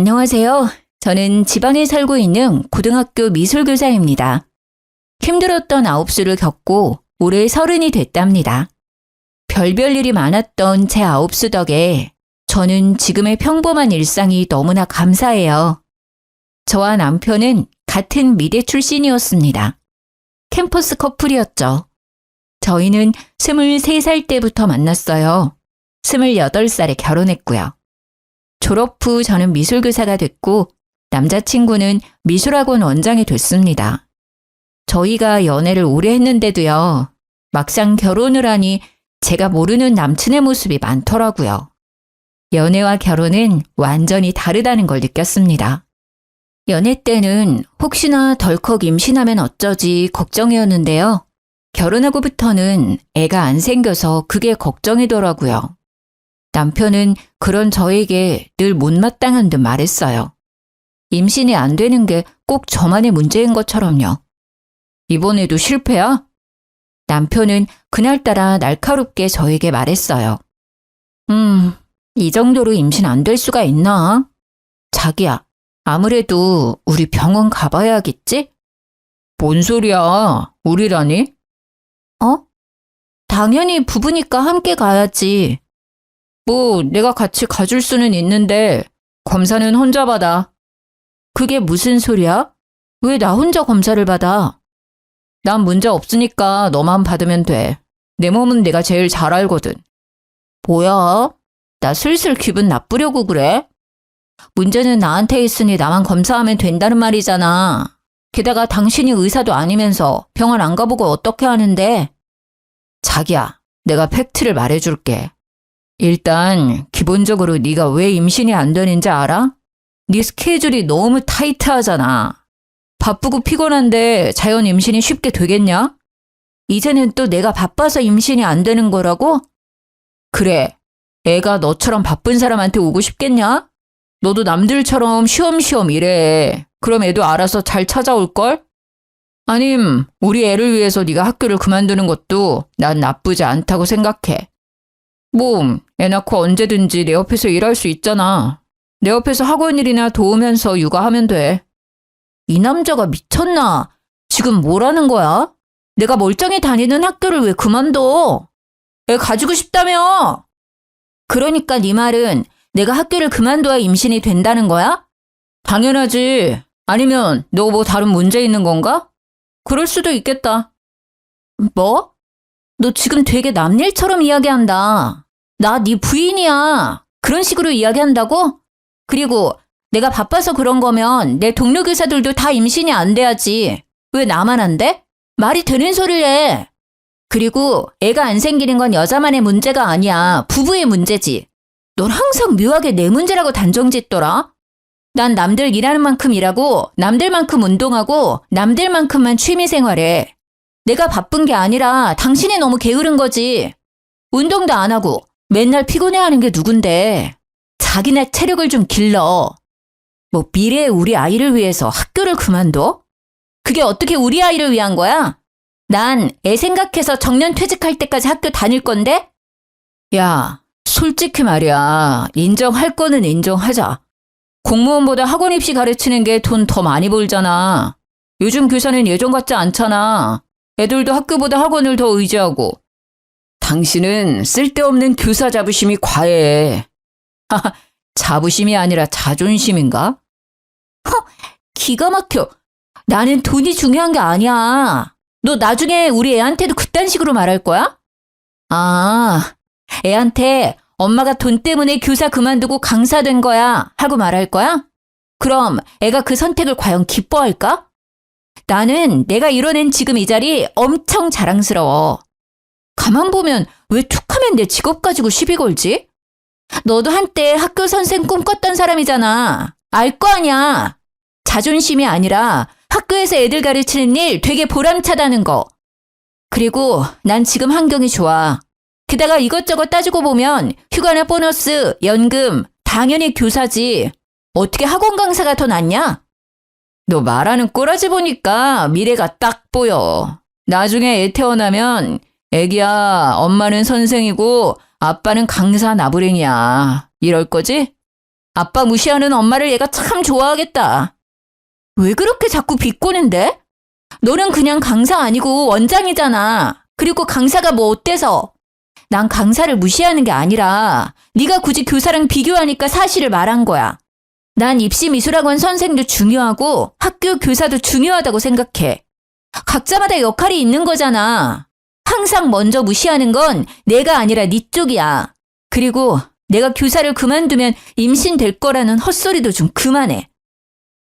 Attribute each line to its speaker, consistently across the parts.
Speaker 1: 안녕하세요. 저는 지방에 살고 있는 고등학교 미술교사입니다. 힘들었던 아홉수를 겪고 올해 30이 됐답니다. 별별 일이 많았던 제 아홉수 덕에 저는 지금의 평범한 일상이 너무나 감사해요. 저와 남편은 같은 미대 출신이었습니다. 캠퍼스 커플이었죠. 저희는 23살 때부터 만났어요. 28살에 결혼했고요. 졸업 후 저는 미술교사가 됐고 남자친구는 미술학원 원장이 됐습니다. 저희가 연애를 오래 했는데도요. 막상 결혼을 하니 제가 모르는 남친의 모습이 많더라고요. 연애와 결혼은 완전히 다르다는 걸 느꼈습니다. 연애 때는 혹시나 덜컥 임신하면 어쩌지 걱정이었는데요. 결혼하고부터는 애가 안 생겨서 그게 걱정이더라고요. 남편은 그런 저에게 늘 못마땅한 듯 말했어요. 임신이 안 되는 게 꼭 저만의 문제인 것처럼요. 이번에도 실패야? 남편은 그날따라 날카롭게 저에게 말했어요. 이 정도로 임신 안 될 수가 있나? 자기야, 아무래도 우리 병원 가봐야겠지? 뭔 소리야, 우리라니? 당연히 부부니까 함께 가야지. 뭐 내가 같이 가줄 수는 있는데 검사는 혼자 받아. 그게 무슨 소리야? 왜 나 혼자 검사를 받아? 난 문제 없으니까 너만 받으면 돼. 내 몸은 내가 제일 잘 알거든. 뭐야? 나 슬슬 기분 나쁘려고 그래? 문제는 나한테 있으니 나만 검사하면 된다는 말이잖아. 게다가 당신이 의사도 아니면서 병원 안 가보고 어떻게 하는데? 자기야, 내가 팩트를 말해줄게. 일단 기본적으로 네가 왜 임신이 안 되는지 알아? 네 스케줄이 너무 타이트하잖아. 바쁘고 피곤한데 자연 임신이 쉽게 되겠냐? 이제는 또 내가 바빠서 임신이 안 되는 거라고? 그래, 애가 너처럼 바쁜 사람한테 오고 싶겠냐? 너도 남들처럼 쉬엄쉬엄 일해. 그럼 애도 알아서 잘 찾아올걸? 아님 우리 애를 위해서 네가 학교를 그만두는 것도 난 나쁘지 않다고 생각해. 뭐 애 낳고 언제든지 내 옆에서 일할 수 있잖아. 내 옆에서 학원 일이나 도우면서 육아하면 돼. 이 남자가 미쳤나? 지금 뭐라는 거야? 내가 멀쩡히 다니는 학교를 왜 그만둬? 애 가지고 싶다며? 그러니까 네 말은 내가 학교를 그만둬야 임신이 된다는 거야? 당연하지. 아니면 너 뭐 다른 문제 있는 건가? 그럴 수도 있겠다. 뭐? 너 지금 되게 남 일처럼 이야기한다. 나 네 부인이야. 그런 식으로 이야기한다고? 그리고 내가 바빠서 그런 거면 내 동료 교사들도 다 임신이 안 돼야지. 왜 나만 안 돼? 말이 되는 소리를 해. 그리고 애가 안 생기는 건 여자만의 문제가 아니야. 부부의 문제지. 넌 항상 묘하게 내 문제라고 단정짓더라. 난 남들 일하는 만큼 일하고 남들만큼 운동하고 남들만큼만 취미생활해. 내가 바쁜 게 아니라 당신이 너무 게으른 거지. 운동도 안 하고 맨날 피곤해하는 게 누군데. 자기네 체력을 좀 길러. 뭐 미래의 우리 아이를 위해서 학교를 그만둬? 그게 어떻게 우리 아이를 위한 거야? 난 애 생각해서 정년 퇴직할 때까지 학교 다닐 건데? 야, 솔직히 말이야. 인정할 거는 인정하자. 공무원보다 학원 입시 가르치는 게 돈 더 많이 벌잖아. 요즘 교사는 예전 같지 않잖아. 애들도 학교보다 학원을 더 의지하고. 당신은 쓸데없는 교사 자부심이 과해. 자부심이 아니라 자존심인가? 기가 막혀. 나는 돈이 중요한 게 아니야. 너 나중에 우리 애한테도 그딴 식으로 말할 거야? 애한테 엄마가 돈 때문에 교사 그만두고 강사 된 거야 하고 말할 거야? 그럼 애가 그 선택을 과연 기뻐할까? 나는 내가 이뤄낸 지금 이 자리 엄청 자랑스러워. 가만 보면 왜 툭하면 내 직업 가지고 시비 걸지? 너도 한때 학교 선생 꿈꿨던 사람이잖아. 알 거 아니야. 자존심이 아니라 학교에서 애들 가르치는 일 되게 보람차다는 거. 그리고 난 지금 환경이 좋아. 게다가 이것저것 따지고 보면 휴가나 보너스, 연금, 당연히 교사지. 어떻게 학원 강사가 더 낫냐? 너 말하는 꼬라지 보니까 미래가 딱 보여. 나중에 애 태어나면 애기야, 엄마는 선생이고 아빠는 강사 나부랭이야. 이럴 거지? 아빠 무시하는 엄마를 얘가 참 좋아하겠다. 왜 그렇게 자꾸 비꼬는데? 너는 그냥 강사 아니고 원장이잖아. 그리고 강사가 뭐 어때서? 난 강사를 무시하는 게 아니라 네가 굳이 교사랑 비교하니까 사실을 말한 거야. 난 입시미술학원 선생도 중요하고 학교 교사도 중요하다고 생각해. 각자마다 역할이 있는 거잖아. 항상 먼저 무시하는 건 내가 아니라 네 쪽이야. 그리고 내가 교사를 그만두면 임신될 거라는 헛소리도 좀 그만해.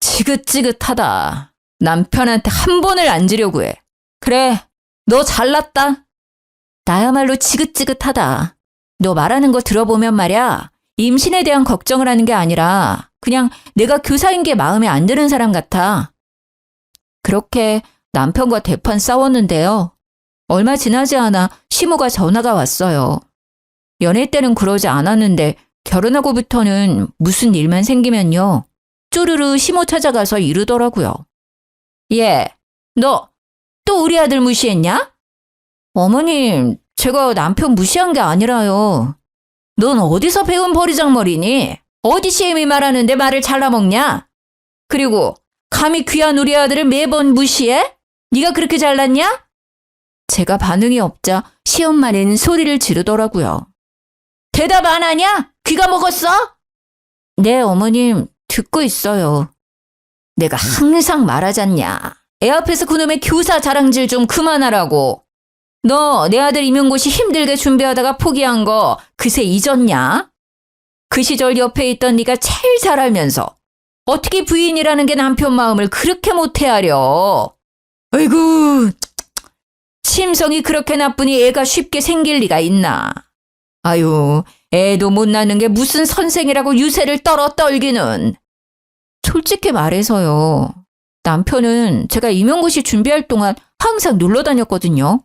Speaker 1: 지긋지긋하다. 남편한테 한 번을 앉으려고 해. 그래, 너 잘났다. 나야말로 지긋지긋하다. 너 말하는 거 들어보면 말이야. 임신에 대한 걱정을 하는 게 아니라 그냥 내가 교사인 게 마음에 안 드는 사람 같아. 그렇게 남편과 대판 싸웠는데요. 얼마 지나지 않아 시모가 전화가 왔어요. 연애 때는 그러지 않았는데 결혼하고부터는 무슨 일만 생기면요. 쪼르르 시모 찾아가서 이르더라고요. 예, 너 또 우리 아들 무시했냐? 어머님, 제가 남편 무시한 게 아니라요. 넌 어디서 배운 버리장머리니? 어디 시엠이 말하는데 말을 잘라먹냐? 그리고 감히 귀한 우리 아들을 매번 무시해? 네가 그렇게 잘났냐? 제가 반응이 없자 시엄마는 소리를 지르더라고요. 대답 안 하냐? 귀가 먹었어? 네, 어머님, 듣고 있어요. 내가 항상 말하잖냐. 애 앞에서 그놈의 교사 자랑질 좀 그만하라고. 너 내 아들 임용고시 힘들게 준비하다가 포기한 거 그새 잊었냐? 그 시절 옆에 있던 네가 제일 잘 알면서 어떻게 부인이라는 게 남편 마음을 그렇게 못 헤아려. 아이고, 심성이 그렇게 나쁘니 애가 쉽게 생길 리가 있나. 아유, 애도 못 낳는 게 무슨 선생이라고 유세를 떨기는. 솔직히 말해서요. 남편은 제가 임용고시 준비할 동안 항상 놀러 다녔거든요.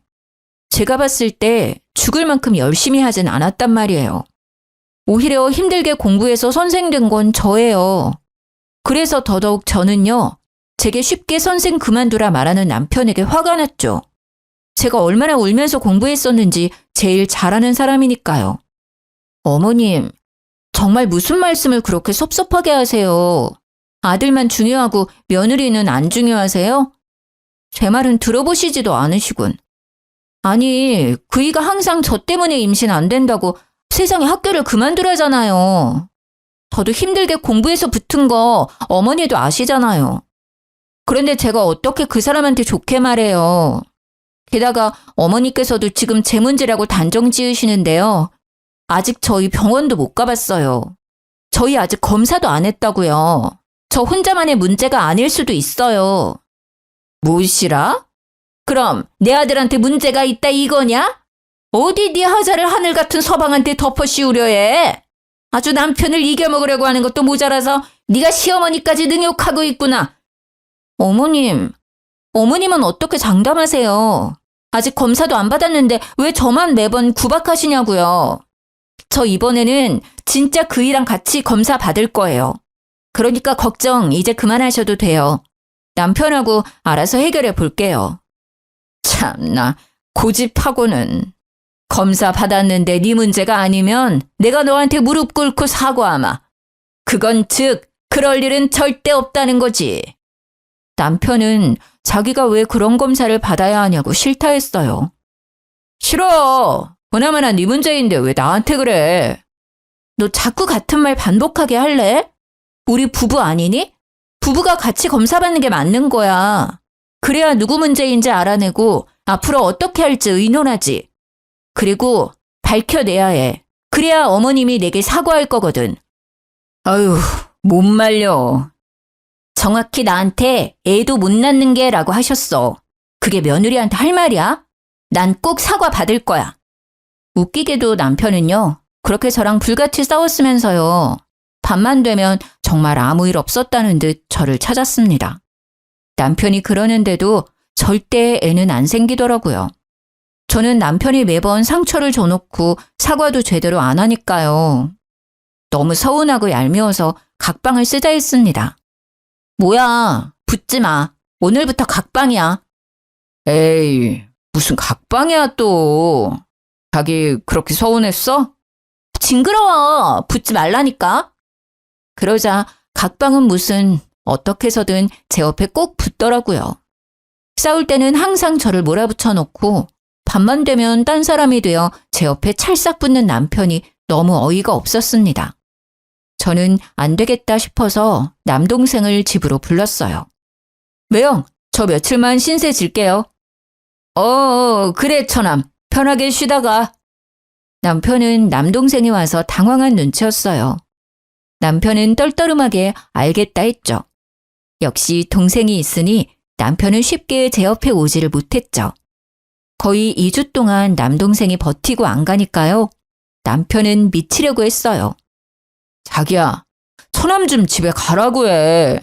Speaker 1: 제가 봤을 때 죽을 만큼 열심히 하진 않았단 말이에요. 오히려 힘들게 공부해서 선생 된 건 저예요. 그래서 더더욱 저는요. 제게 쉽게 선생 그만두라 말하는 남편에게 화가 났죠. 제가 얼마나 울면서 공부했었는지 제일 잘하는 사람이니까요. 어머님, 정말 무슨 말씀을 그렇게 섭섭하게 하세요. 아들만 중요하고 며느리는 안 중요하세요? 제 말은 들어보시지도 않으시군. 아니, 그이가 항상 저 때문에 임신 안 된다고 세상에 학교를 그만두라잖아요. 저도 힘들게 공부해서 붙은 거 어머니도 아시잖아요. 그런데 제가 어떻게 그 사람한테 좋게 말해요. 게다가 어머니께서도 지금 제 문제라고 단정 지으시는데요. 아직 저희 병원도 못 가봤어요. 저희 아직 검사도 안 했다고요. 저 혼자만의 문제가 아닐 수도 있어요. 무엇이라? 그럼 내 아들한테 문제가 있다 이거냐? 어디 네 하자를 하늘 같은 서방한테 덮어 씌우려 해? 아주 남편을 이겨먹으려고 하는 것도 모자라서 네가 시어머니까지 능욕하고 있구나. 어머님은 어떻게 장담하세요? 아직 검사도 안 받았는데 왜 저만 매번 구박하시냐고요. 저 이번에는 진짜 그이랑 같이 검사 받을 거예요. 그러니까 걱정 이제 그만하셔도 돼요. 남편하고 알아서 해결해 볼게요. 참나, 고집하고는. 검사 받았는데 네 문제가 아니면 내가 너한테 무릎 꿇고 사과하마. 그건 즉 그럴 일은 절대 없다는 거지. 남편은 자기가 왜 그런 검사를 받아야 하냐고 싫다 했어요. 싫어. 보나마나 네 문제인데 왜 나한테 그래. 너 자꾸 같은 말 반복하게 할래? 우리 부부 아니니? 부부가 같이 검사 받는 게 맞는 거야. 그래야 누구 문제인지 알아내고 앞으로 어떻게 할지 의논하지. 그리고 밝혀내야 해. 그래야 어머님이 내게 사과할 거거든. 아유, 못 말려. 정확히 나한테 애도 못 낳는 게라고 하셨어. 그게 며느리한테 할 말이야? 난 꼭 사과 받을 거야. 웃기게도 남편은요. 그렇게 저랑 불같이 싸웠으면서요. 밤만 되면 정말 아무 일 없었다는 듯 저를 찾았습니다. 남편이 그러는데도 절대 애는 안 생기더라고요. 저는 남편이 매번 상처를 줘놓고 사과도 제대로 안 하니까요. 너무 서운하고 얄미워서 각방을 쓰자 했습니다. 뭐야, 붙지 마. 오늘부터 각방이야. 에이, 무슨 각방이야 또. 자기 그렇게 서운했어? 징그러워. 붙지 말라니까. 그러자 각방은 무슨 어떻게 해서든 제 옆에 꼭 붙더라고요. 싸울 때는 항상 저를 몰아붙여 놓고 밤만 되면 딴 사람이 되어 제 옆에 찰싹 붙는 남편이 너무 어이가 없었습니다. 저는 안 되겠다 싶어서 남동생을 집으로 불렀어요. 매영, 저 며칠만 신세 질게요. 그래 처남. 편하게 쉬다가. 남편은 남동생이 와서 당황한 눈치였어요. 남편은 떨떠름하게 알겠다 했죠. 역시 동생이 있으니 남편은 쉽게 제 옆에 오지를 못했죠. 거의 2주 동안 남동생이 버티고 안 가니까요. 남편은 미치려고 했어요. 자기야, 처남 좀 집에 가라고 해.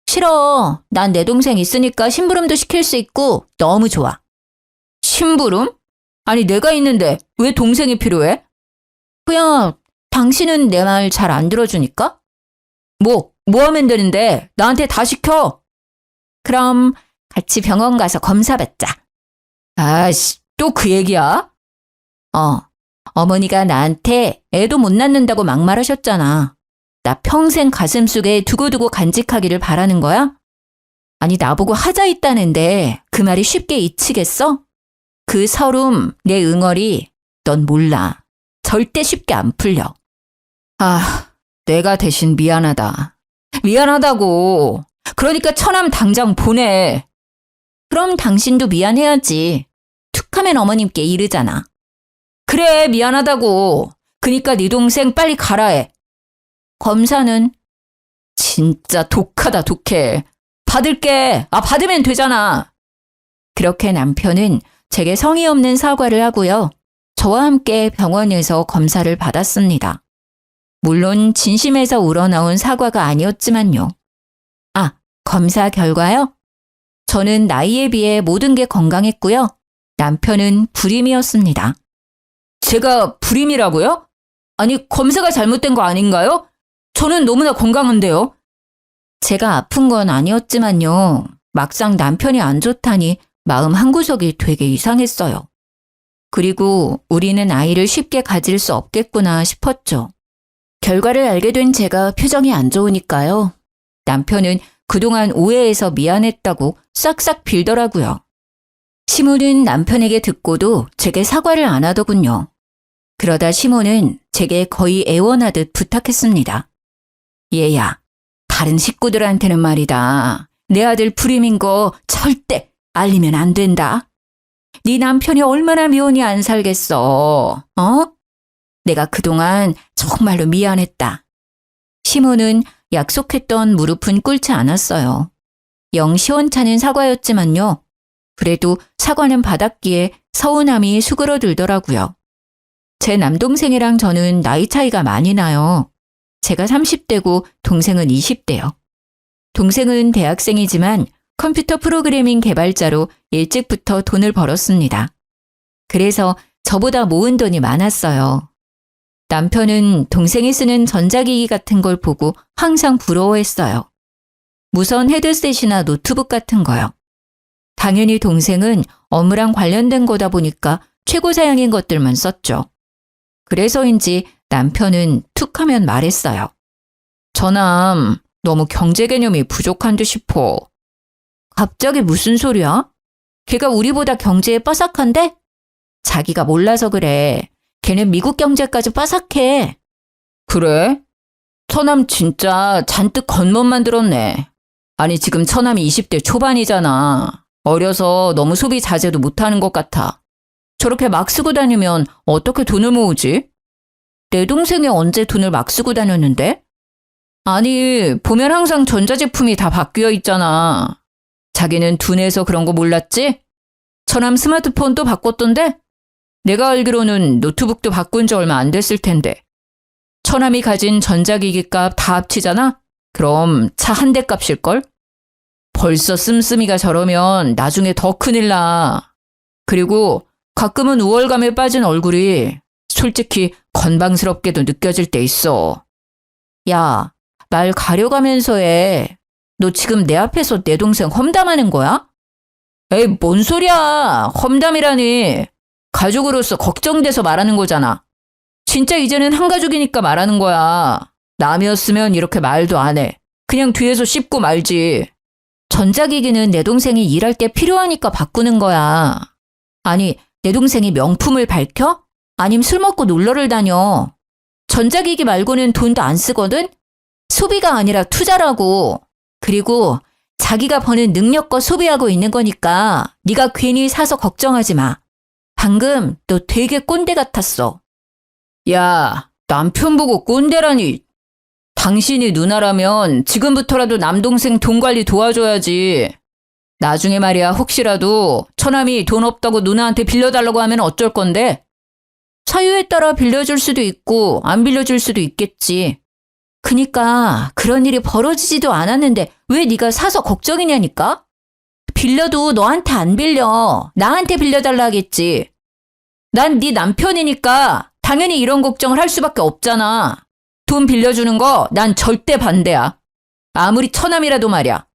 Speaker 1: 싫어. 난 내 동생 있으니까 심부름도 시킬 수 있고 너무 좋아. 심부름? 아니 내가 있는데 왜 동생이 필요해? 그냥 당신은 내 말 잘 안 들어주니까? 뭐 하면 되는데 나한테 다 시켜. 그럼 같이 병원 가서 검사 받자. 아이씨, 또 그 얘기야? 어머니가 나한테 애도 못 낳는다고 막말하셨잖아. 나 평생 가슴속에 두고두고 간직하기를 바라는 거야? 아니 나보고 하자 있다는데 그 말이 쉽게 잊히겠어? 그 서름, 내 응어리 넌 몰라. 절대 쉽게 안 풀려. 내가 대신 미안하다. 미안하다고. 그러니까 처남 당장 보내. 그럼 당신도 미안해야지. 툭하면 어머님께 이르잖아. 그래 미안하다고. 그니까 네 동생 빨리 가라 해. 검사는? 진짜 독하다 독해. 받을게. 받으면 되잖아. 그렇게 남편은 제게 성의 없는 사과를 하고요. 저와 함께 병원에서 검사를 받았습니다. 물론 진심에서 우러나온 사과가 아니었지만요. 검사 결과요? 저는 나이에 비해 모든 게 건강했고요. 남편은 불임이었습니다. 제가 불임이라고요? 아니 검사가 잘못된 거 아닌가요? 저는 너무나 건강한데요. 제가 아픈 건 아니었지만요. 막상 남편이 안 좋다니 마음 한구석이 되게 이상했어요. 그리고 우리는 아이를 쉽게 가질 수 없겠구나 싶었죠. 결과를 알게 된 제가 표정이 안 좋으니까요. 남편은 그동안 오해해서 미안했다고 싹싹 빌더라고요. 시모는 남편에게 듣고도 제게 사과를 안 하더군요. 그러다 시모는 제게 거의 애원하듯 부탁했습니다. 얘야, 다른 식구들한테는 말이다. 내 아들 불임인 거 절대 알리면 안 된다. 네 남편이 얼마나 미운이 안 살겠어. 내가 그동안 정말로 미안했다. 시모는 약속했던 무릎은 꿇지 않았어요. 영 시원찮은 사과였지만요. 그래도 사과는 받았기에 서운함이 수그러들더라고요. 제 남동생이랑 저는 나이 차이가 많이 나요. 제가 30대고 동생은 20대요. 동생은 대학생이지만 컴퓨터 프로그래밍 개발자로 일찍부터 돈을 벌었습니다. 그래서 저보다 모은 돈이 많았어요. 남편은 동생이 쓰는 전자기기 같은 걸 보고 항상 부러워했어요. 무선 헤드셋이나 노트북 같은 거요. 당연히 동생은 업무랑 관련된 거다 보니까 최고 사양인 것들만 썼죠. 그래서인지 남편은 툭 하면 말했어요. 저남 너무 경제 개념이 부족한 듯 싶어. 갑자기 무슨 소리야? 걔가 우리보다 경제에 빠삭한데? 자기가 몰라서 그래. 걔는 미국 경제까지 빠삭해. 그래? 처남 진짜 잔뜩 겉멋만 들었네. 아니 지금 처남이 20대 초반이잖아. 어려서 너무 소비 자제도 못하는 것 같아. 저렇게 막 쓰고 다니면 어떻게 돈을 모으지? 내 동생이 언제 돈을 막 쓰고 다녔는데? 아니 보면 항상 전자제품이 다 바뀌어 있잖아. 자기는 둔해서 그런 거 몰랐지? 처남 스마트폰 또 바꿨던데? 내가 알기로는 노트북도 바꾼 지 얼마 안 됐을 텐데. 처남이 가진 전자기기 값 다 합치잖아? 그럼 차 한 대 값일걸? 벌써 씀씀이가 저러면 나중에 더 큰일 나. 그리고 가끔은 우월감에 빠진 얼굴이 솔직히 건방스럽게도 느껴질 때 있어. 야, 말 가려가면서 해. 너 지금 내 앞에서 내 동생 험담하는 거야? 에이, 뭔 소리야. 험담이라니. 가족으로서 걱정돼서 말하는 거잖아. 진짜 이제는 한 가족이니까 말하는 거야. 남이었으면 이렇게 말도 안 해. 그냥 뒤에서 씹고 말지. 전자기기는 내 동생이 일할 때 필요하니까 바꾸는 거야. 아니, 내 동생이 명품을 밝혀? 아님 술 먹고 놀러를 다녀. 전자기기 말고는 돈도 안 쓰거든? 소비가 아니라 투자라고. 그리고 자기가 버는 능력껏 소비하고 있는 거니까 네가 괜히 사서 걱정하지 마. 방금 너 되게 꼰대 같았어. 야, 남편 보고 꼰대라니. 당신이 누나라면 지금부터라도 남동생 돈 관리 도와줘야지. 나중에 말이야 혹시라도 처남이 돈 없다고 누나한테 빌려달라고 하면 어쩔 건데? 사유에 따라 빌려줄 수도 있고 안 빌려줄 수도 있겠지. 그니까 그런 일이 벌어지지도 않았는데 왜 네가 사서 걱정이냐니까? 빌려도 너한테 안 빌려. 나한테 빌려달라 하겠지. 난 네 남편이니까 당연히 이런 걱정을 할 수밖에 없잖아. 돈 빌려주는 거 난 절대 반대야. 아무리 처남이라도 말이야.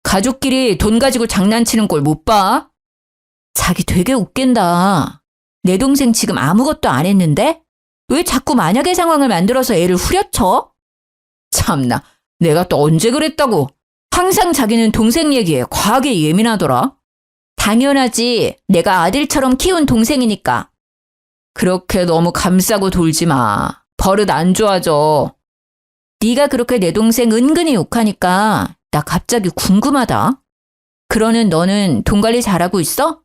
Speaker 1: 가족끼리 돈 가지고 장난치는 꼴 못 봐? 자기 되게 웃긴다. 내 동생 지금 아무것도 안 했는데? 왜 자꾸 만약의 상황을 만들어서 애를 후려쳐? 참나, 내가 또 언제 그랬다고. 항상 자기는 동생 얘기에 과하게 예민하더라. 당연하지. 내가 아들처럼 키운 동생이니까. 그렇게 너무 감싸고 돌지 마. 버릇 안 좋아져. 네가 그렇게 내 동생 은근히 욕하니까 나 갑자기 궁금하다. 그러는 너는 돈 관리 잘하고 있어?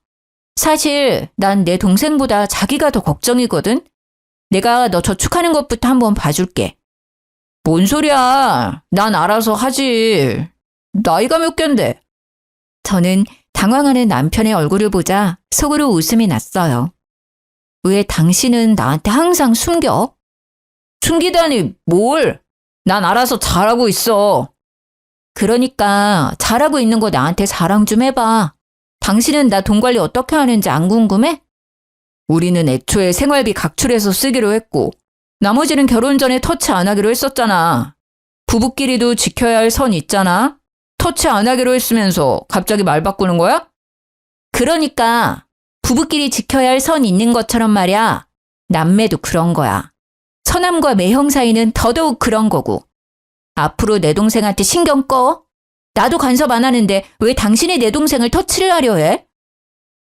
Speaker 1: 사실 난 내 동생보다 자기가 더 걱정이거든. 내가 너 저축하는 것부터 한번 봐줄게. 뭔 소리야. 난 알아서 하지. 나이가 몇 갠데. 저는 당황하는 남편의 얼굴을 보자 속으로 웃음이 났어요. 왜 당신은 나한테 항상 숨겨? 숨기다니 뭘? 난 알아서 잘하고 있어. 그러니까 잘하고 있는 거 나한테 자랑 좀 해봐. 당신은 나 돈 관리 어떻게 하는지 안 궁금해? 우리는 애초에 생활비 각출해서 쓰기로 했고 나머지는 결혼 전에 터치 안 하기로 했었잖아. 부부끼리도 지켜야 할 선 있잖아. 터치 안 하기로 했으면서 갑자기 말 바꾸는 거야? 그러니까 부부끼리 지켜야 할 선 있는 것처럼 말이야. 남매도 그런 거야. 처남과 매형 사이는 더더욱 그런 거고. 앞으로 내 동생한테 신경 꺼. 나도 간섭 안 하는데 왜 당신이 내 동생을 터치를 하려 해?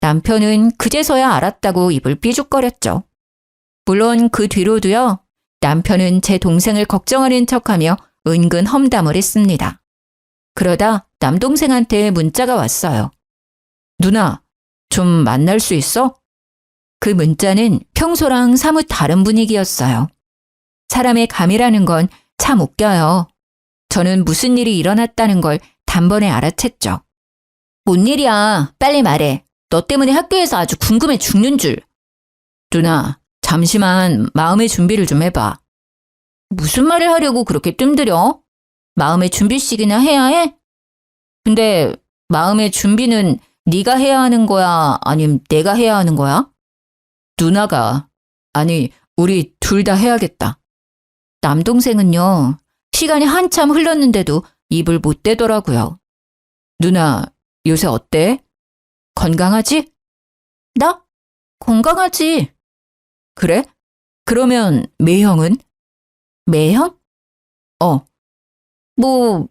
Speaker 1: 남편은 그제서야 알았다고 입을 삐죽거렸죠. 물론 그 뒤로도요. 남편은 제 동생을 걱정하는 척하며 은근 험담을 했습니다. 그러다 남동생한테 문자가 왔어요. 누나, 좀 만날 수 있어? 그 문자는 평소랑 사뭇 다른 분위기였어요. 사람의 감이라는 건 참 웃겨요. 저는 무슨 일이 일어났다는 걸 단번에 알아챘죠. 뭔 일이야? 빨리 말해. 너 때문에 학교에서 아주 궁금해 죽는 줄. 누나, 잠시만 마음의 준비를 좀 해봐. 무슨 말을 하려고 그렇게 뜸들여? 마음의 준비씩이나 해야 해? 근데 마음의 준비는 네가 해야 하는 거야? 아님 내가 해야 하는 거야? 누나가. 아니, 우리 둘 다 해야겠다. 남동생은요. 시간이 한참 흘렀는데도 입을 못 대더라고요. 누나, 요새 어때? 건강하지? 나? 건강하지. 그래? 그러면 매형은? 매형?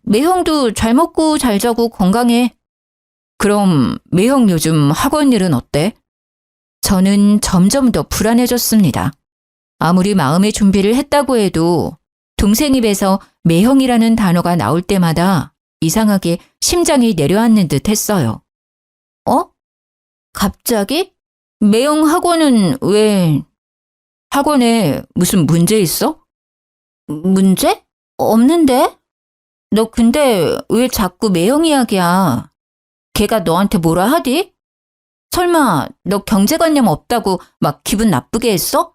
Speaker 1: 매형도 잘 먹고 잘 자고 건강해. 그럼 매형 요즘 학원 일은 어때? 저는 점점 더 불안해졌습니다. 아무리 마음의 준비를 했다고 해도 동생 입에서 매형이라는 단어가 나올 때마다 이상하게 심장이 내려앉는 듯 했어요. 갑자기? 매형 학원은 왜? 학원에 무슨 문제 있어? 문제? 없는데? 너 근데 왜 자꾸 매형 이야기야? 걔가 너한테 뭐라 하디? 설마 너 경제관념 없다고 막 기분 나쁘게 했어?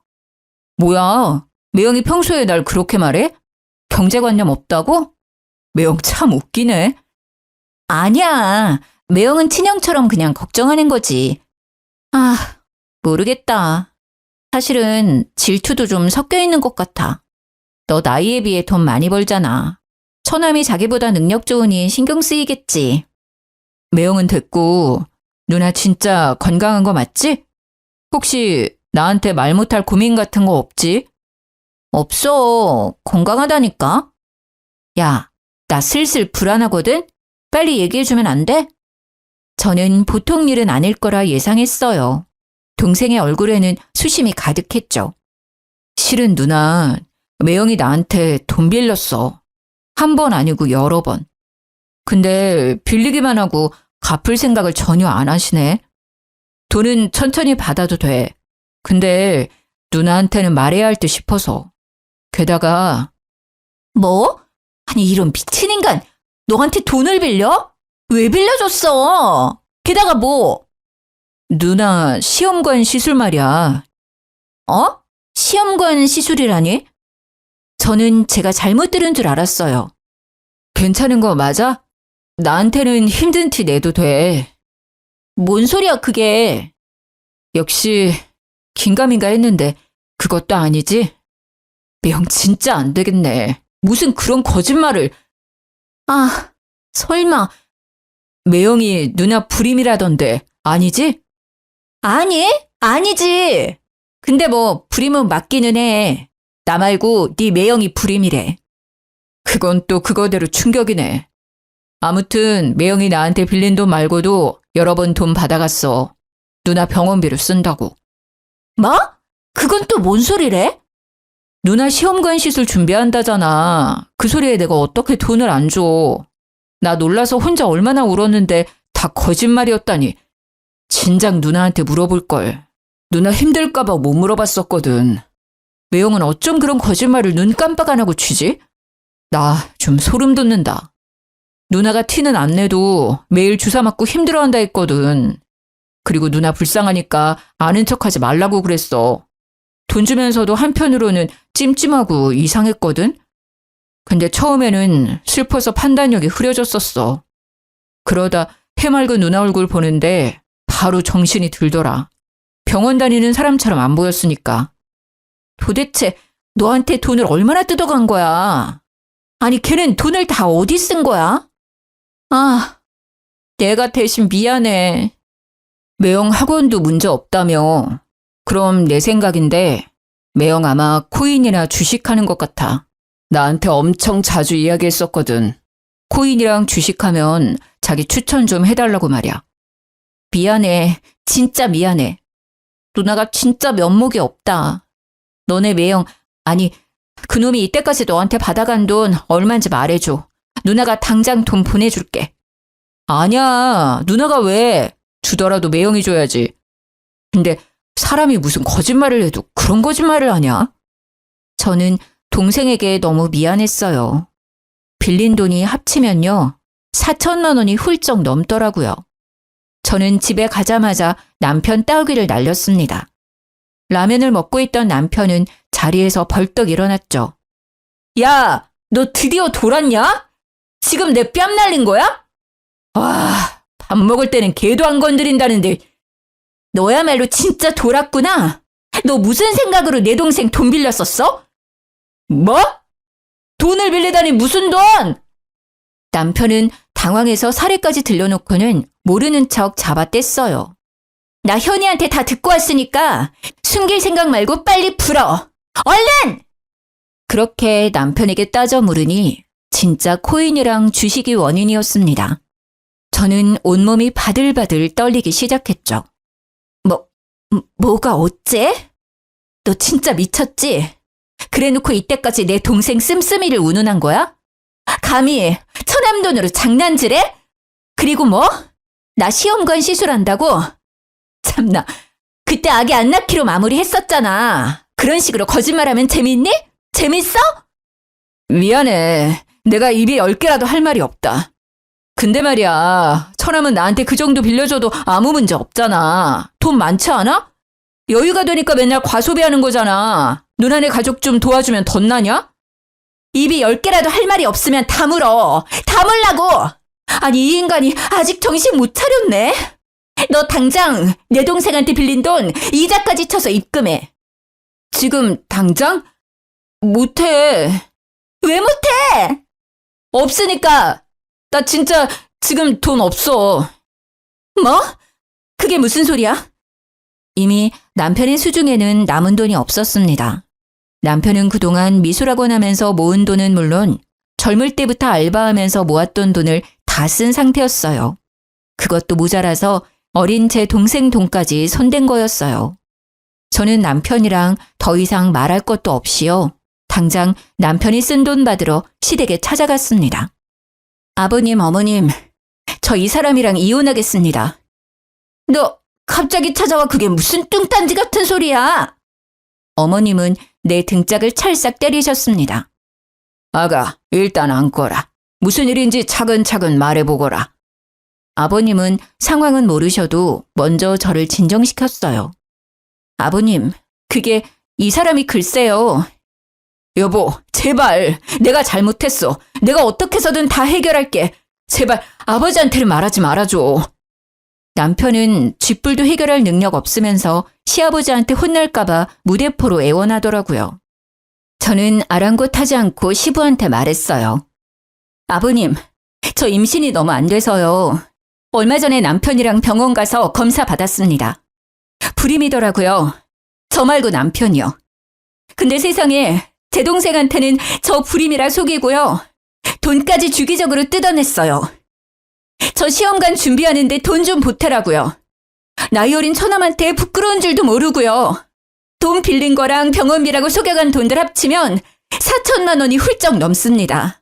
Speaker 1: 뭐야, 매형이 평소에 날 그렇게 말해? 경제관념 없다고? 매형 참 웃기네. 아니야, 매형은 친형처럼 그냥 걱정하는 거지. 모르겠다. 사실은 질투도 좀 섞여 있는 것 같아. 너 나이에 비해 돈 많이 벌잖아. 처남이 자기보다 능력 좋으니 신경 쓰이겠지. 매형은 됐고, 누나 진짜 건강한 거 맞지? 혹시 나한테 말 못할 고민 같은 거 없지? 없어. 건강하다니까. 야, 나 슬슬 불안하거든? 빨리 얘기해주면 안 돼? 저는 보통 일은 아닐 거라 예상했어요. 동생의 얼굴에는 수심이 가득했죠. 실은 누나, 매형이 나한테 돈 빌렸어. 한 번 아니고 여러 번. 근데 빌리기만 하고 갚을 생각을 전혀 안 하시네. 돈은 천천히 받아도 돼. 근데 누나한테는 말해야 할 듯 싶어서. 게다가 뭐? 아니 이런 미친 인간, 너한테 돈을 빌려? 왜 빌려줬어? 게다가 뭐? 누나 시험관 시술 말이야. 어? 시험관 시술이라니? 저는 제가 잘못 들은 줄 알았어요. 괜찮은 거 맞아? 나한테는 힘든 티 내도 돼. 뭔 소리야 그게. 역시 긴가민가 했는데 그것도 아니지? 매형 진짜 안 되겠네. 무슨 그런 거짓말을. 아, 설마. 매형이 누나 불임이라던데 아니지? 아니, 아니지. 근데 뭐 불임은 맞기는 해. 나 말고 네 매형이 불임이래. 그건 또 그거대로 충격이네. 아무튼 매형이 나한테 빌린 돈 말고도 여러 번 돈 받아갔어. 누나 병원비로 쓴다고. 뭐? 그건 또 뭔 소리래? 누나 시험관 시술 준비한다잖아. 그 소리에 내가 어떻게 돈을 안 줘. 나 놀라서 혼자 얼마나 울었는데 다 거짓말이었다니. 진작 누나한테 물어볼걸. 누나 힘들까봐 못 물어봤었거든. 매형은 어쩜 그런 거짓말을 눈 깜빡 안 하고 치지? 나 좀 소름 돋는다. 누나가 티는 안 내도 매일 주사 맞고 힘들어한다 했거든. 그리고 누나 불쌍하니까 아는 척하지 말라고 그랬어. 돈 주면서도 한편으로는 찜찜하고 이상했거든. 근데 처음에는 슬퍼서 판단력이 흐려졌었어. 그러다 해맑은 누나 얼굴 보는데 바로 정신이 들더라. 병원 다니는 사람처럼 안 보였으니까. 도대체 너한테 돈을 얼마나 뜯어간 거야? 아니 걔는 돈을 다 어디 쓴 거야? 아, 내가 대신 미안해. 매형 학원도 문제 없다며. 그럼 내 생각인데 매형 아마 코인이나 주식하는 것 같아. 나한테 엄청 자주 이야기했었거든. 코인이랑 주식하면 자기 추천 좀 해달라고 말이야. 미안해. 진짜 미안해. 누나가 진짜 면목이 없다. 너네 매형, 아니 그놈이 이때까지 너한테 받아간 돈 얼마인지 말해줘. 누나가 당장 돈 보내줄게. 아니야. 누나가 왜? 주더라도 매형이 줘야지. 근데 사람이 무슨 거짓말을 해도 그런 거짓말을 하냐? 저는 동생에게 너무 미안했어요. 빌린 돈이 합치면요. 4천만 원이 훌쩍 넘더라고요. 저는 집에 가자마자 남편 따귀를 날렸습니다. 라면을 먹고 있던 남편은 자리에서 벌떡 일어났죠. 야, 너 드디어 돌았냐? 지금 내 뺨 날린 거야? 와, 밥 먹을 때는 개도 안 건드린다는데 너야말로 진짜 돌았구나. 너 무슨 생각으로 내 동생 돈 빌렸었어? 뭐? 돈을 빌리다니 무슨 돈? 남편은 당황해서 사례까지 들려놓고는 모르는 척 잡아뗐어요. 나 현이한테 다 듣고 왔으니까 숨길 생각 말고 빨리 풀어. 얼른! 그렇게 남편에게 따져 물으니 진짜 코인이랑 주식이 원인이었습니다. 저는 온몸이 바들바들 떨리기 시작했죠. 뭐가 어째? 너 진짜 미쳤지? 그래놓고 이때까지 내 동생 씀씀이를 운운한 거야? 감히 처남돈으로 장난질해? 그리고 뭐? 나 시험관 시술한다고? 참나, 그때 아기 안 낳기로 마무리했었잖아. 그런 식으로 거짓말하면 재밌니? 재밌어? 미안해. 내가 입이 10개라도 할 말이 없다. 근데 말이야, 처남은 나한테 그 정도 빌려줘도 아무 문제 없잖아. 돈 많지 않아? 여유가 되니까 맨날 과소비하는 거잖아. 누나네 가족 좀 도와주면 덧나냐? 입이 10개라도 할 말이 없으면 다물어. 다물라고! 아니 이 인간이 아직 정신 못 차렸네. 너 당장 내 동생한테 빌린 돈 이자까지 쳐서 입금해. 지금 당장? 못해. 왜 못해? 없으니까. 나 진짜 지금 돈 없어. 뭐? 그게 무슨 소리야? 이미 남편의 수중에는 남은 돈이 없었습니다. 남편은 그동안 미술학원 하면서 모은 돈은 물론 젊을 때부터 알바하면서 모았던 돈을 다 쓴 상태였어요. 그것도 모자라서 어린 제 동생 돈까지 손댄 거였어요. 저는 남편이랑 더 이상 말할 것도 없이요. 당장 남편이 쓴 돈 받으러 시댁에 찾아갔습니다. 아버님, 어머님, 저 이 사람이랑 이혼하겠습니다. 너 갑자기 찾아와 그게 무슨 뚱딴지 같은 소리야? 어머님은 내 등짝을 찰싹 때리셨습니다. 아가, 일단 앉거라. 무슨 일인지 차근차근 말해보거라. 아버님은 상황은 모르셔도 먼저 저를 진정시켰어요. 아버님, 그게 이 사람이 글쎄요. 여보, 제발 내가 잘못했어. 내가 어떻게 해서든 다 해결할게. 제발 아버지한테는 말하지 말아줘. 남편은 쥐뿔도 해결할 능력 없으면서 시아버지한테 혼날까봐 무대포로 애원하더라고요. 저는 아랑곳하지 않고 시부한테 말했어요. 아버님, 저 임신이 너무 안 돼서요. 얼마 전에 남편이랑 병원 가서 검사 받았습니다. 불임이더라고요. 저 말고 남편이요. 근데 세상에 제 동생한테는 저 불임이라 속이고요. 돈까지 주기적으로 뜯어냈어요. 저 시험관 준비하는데 돈 좀 보태라고요. 나이 어린 처남한테 부끄러운 줄도 모르고요. 돈 빌린 거랑 병원비라고 속여간 돈들 합치면 4천만 원이 훌쩍 넘습니다.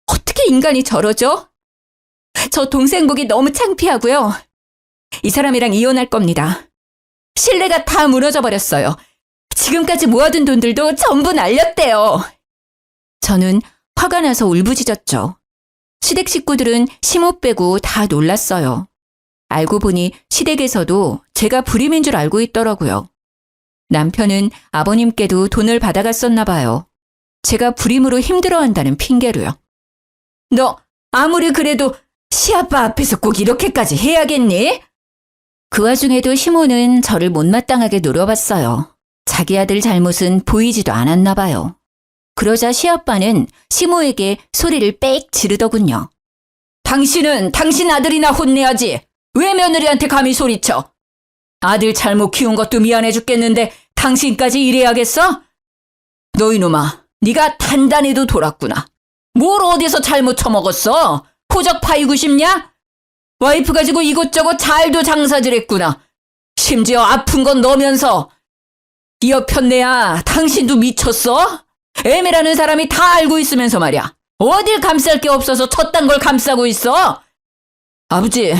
Speaker 1: 어떻게 인간이 저러죠? 저 동생 보기 너무 창피하고요. 이 사람이랑 이혼할 겁니다. 신뢰가 다 무너져 버렸어요. 지금까지 모아둔 돈들도 전부 날렸대요. 저는 화가 나서 울부짖었죠. 시댁 식구들은 시모 빼고 다 놀랐어요. 알고 보니 시댁에서도 제가 불임인 줄 알고 있더라고요. 남편은 아버님께도 돈을 받아갔었나 봐요. 제가 불임으로 힘들어한다는 핑계로요. 너 아무리 그래도 시아빠 앞에서 꼭 이렇게까지 해야겠니? 그 와중에도 시모는 저를 못마땅하게 노려봤어요. 자기 아들 잘못은 보이지도 않았나 봐요. 그러자 시아빠는 시모에게 소리를 빽 지르더군요. 당신은 당신 아들이나 혼내야지. 왜 며느리한테 감히 소리쳐? 아들 잘못 키운 것도 미안해 죽겠는데 당신까지 이래야겠어? 너 이놈아, 네가 단단해도 돌았구나. 뭘 어디서 잘못 처먹었어? 호적 파이고 싶냐? 와이프 가지고 이것저것 잘도 장사질했구나. 심지어 아픈 건 너면서. 이 여편네야, 당신도 미쳤어? 애매라는 사람이 다 알고 있으면서 말이야. 어딜 감쌀 게 없어서 저딴 걸 감싸고 있어? 아버지,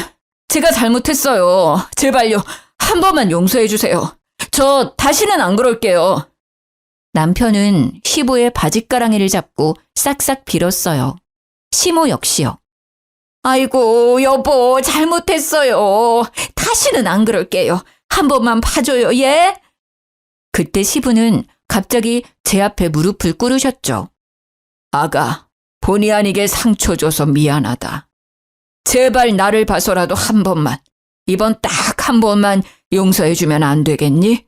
Speaker 1: 제가 잘못했어요. 제발요. 한 번만 용서해 주세요. 저 다시는 안 그럴게요. 남편은 시부의 바짓가랑이를 잡고 싹싹 빌었어요. 시모 역시요. 아이고, 여보, 잘못했어요. 다시는 안 그럴게요. 한 번만 봐줘요, 예? 그때 시부는 갑자기 제 앞에 무릎을 꿇으셨죠. 아가, 본의 아니게 상처 줘서 미안하다. 제발 나를 봐서라도 한 번만, 이번 딱 한 번만 용서해주면 안 되겠니?